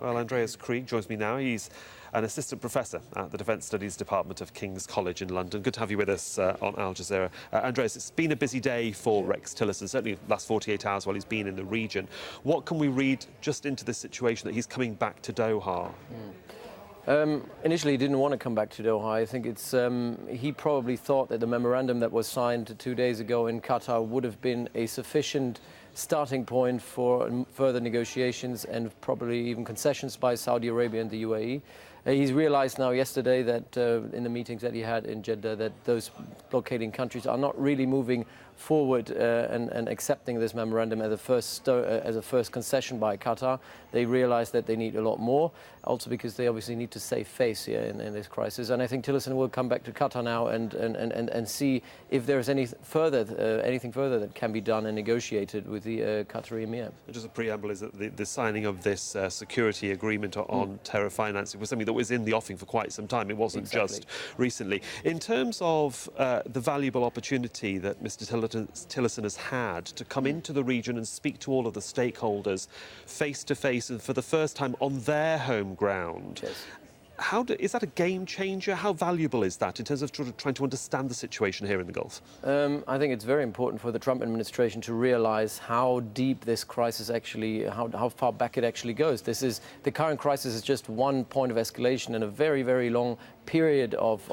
Well, Andreas Krieg joins me now. He's an assistant professor at the Defence Studies Department of King's College in London. Good to have you with us on Al Jazeera. Andreas, it's been a busy day for Rex Tillerson, certainly the last 48 hours while he's been in the region. What can we read just into this situation that he's coming back to Doha? Initially, he didn't want to come back to Doha. I think it's he probably thought that the memorandum that was signed 2 days ago in Qatar would have been a sufficient starting point for further negotiations and probably even concessions by Saudi Arabia and the UAE. He's realized now yesterday that in the meetings that he had in Jeddah that those blockading countries are not really moving forward and accepting this memorandum as a first concession by Qatar. They realize that they need a lot more, also because they obviously need to save face here in this crisis. And I think Tillerson will come back to Qatar now and see if there is anything further that can be done and negotiated with the Qatari Emir. Just a preamble is that the signing of this security agreement on terror financing was something that was in the offing for quite some time. It wasn't just recently. In terms of the valuable opportunity that Mr. Tillerson has had to come into the region and speak to all of the stakeholders face to face and for the first time on their home ground. Yes. Is that a game changer? How valuable is that in terms of trying to understand the situation here in the Gulf? I think it's very important for the Trump administration to realize how deep this crisis actually, how far back it actually goes. The current crisis is just one point of escalation in a very, very long period of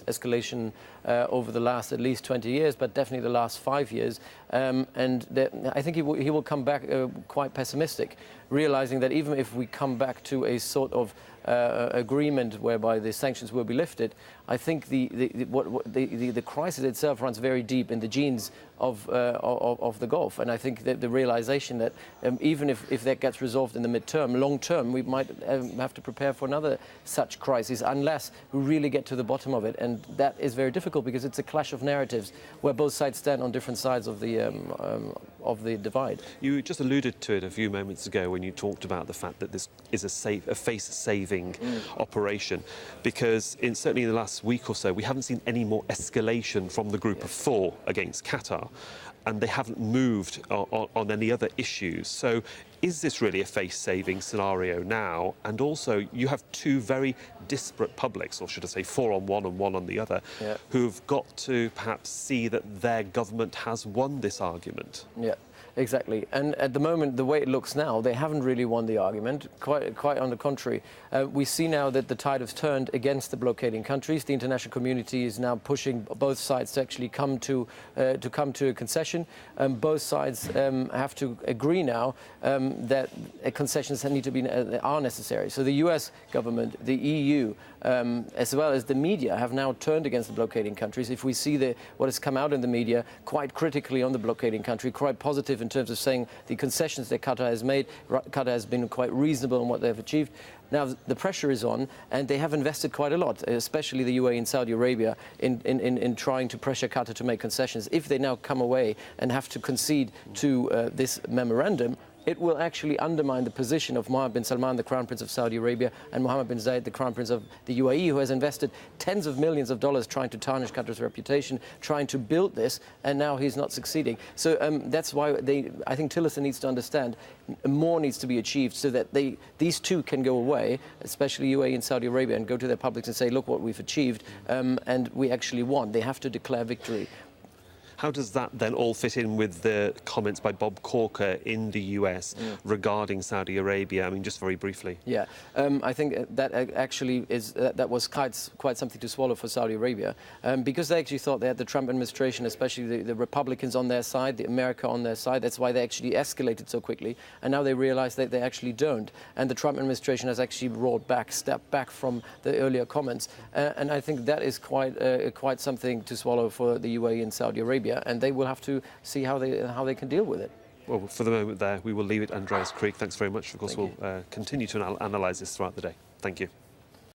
escalation over the last at least 20 years, but definitely the last 5 years. I think he will come back quite pessimistic, realizing that even if we come back to a sort of agreement whereby the sanctions will be lifted, I think the crisis itself runs very deep in the genes of the Gulf, and I think that the realization that even if that gets resolved in the midterm, long term, we might have to prepare for another such crisis unless we really get to the bottom of it, and that is very difficult because it's a clash of narratives where both sides stand on different sides of the divide. You just alluded to it a few moments ago when you talked about the fact that this is a face-saving operation, because certainly in the last week or so we haven't seen any more escalation from the group of four against Qatar, and they haven't moved on any other issues. So is this really a face-saving scenario now? And also you have two very disparate publics, or should I say 4 on one and 1 on the other, who've got to perhaps see that their government has won this argument. Yeah. Exactly, and at the moment, the way it looks now, they haven't really won the argument. Quite on the contrary, we see now that the tide has turned against the blockading countries. The international community is now pushing both sides to actually come to a concession. Both sides have to agree now that concessions are necessary. So the U.S. government, the EU, as well as the media, have now turned against the blockading countries. If we see what has come out in the media, quite critically on the blockading country, quite positive in terms of saying the concessions that Qatar has made, Qatar has been quite reasonable in what they've achieved. Now the pressure is on, and they have invested quite a lot, especially the UAE and Saudi Arabia, in trying to pressure Qatar to make concessions. If they now come away and have to concede to this memorandum, it will actually undermine the position of Mohammed bin Salman, the Crown Prince of Saudi Arabia, and Mohammed bin Zayed, the Crown Prince of the UAE, who has invested tens of millions of dollars trying to tarnish Qatar's reputation, trying to build this, and now he's not succeeding. So that's why I think Tillerson needs to understand more needs to be achieved so that these two can go away, especially UAE and Saudi Arabia, and go to their publics and say, look what we've achieved, and we actually won. They have to declare victory. How does that then all fit in with the comments by Bob Corker in the US regarding Saudi Arabia? I mean, just very briefly. Yeah, I think that actually that was quite something to swallow for Saudi Arabia, because they actually thought they had the Trump administration, especially the Republicans on their side, the America on their side. That's why they actually escalated so quickly, and now they realize that they actually don't. And the Trump administration has actually stepped back from the earlier comments, and I think that is quite something to swallow for the UAE and Saudi Arabia. And they will have to see how they can deal with it. Well, for the moment there, we will leave it. Andreas Krieg, thanks very much. Of course, we'll continue to analyse this throughout the day. Thank you.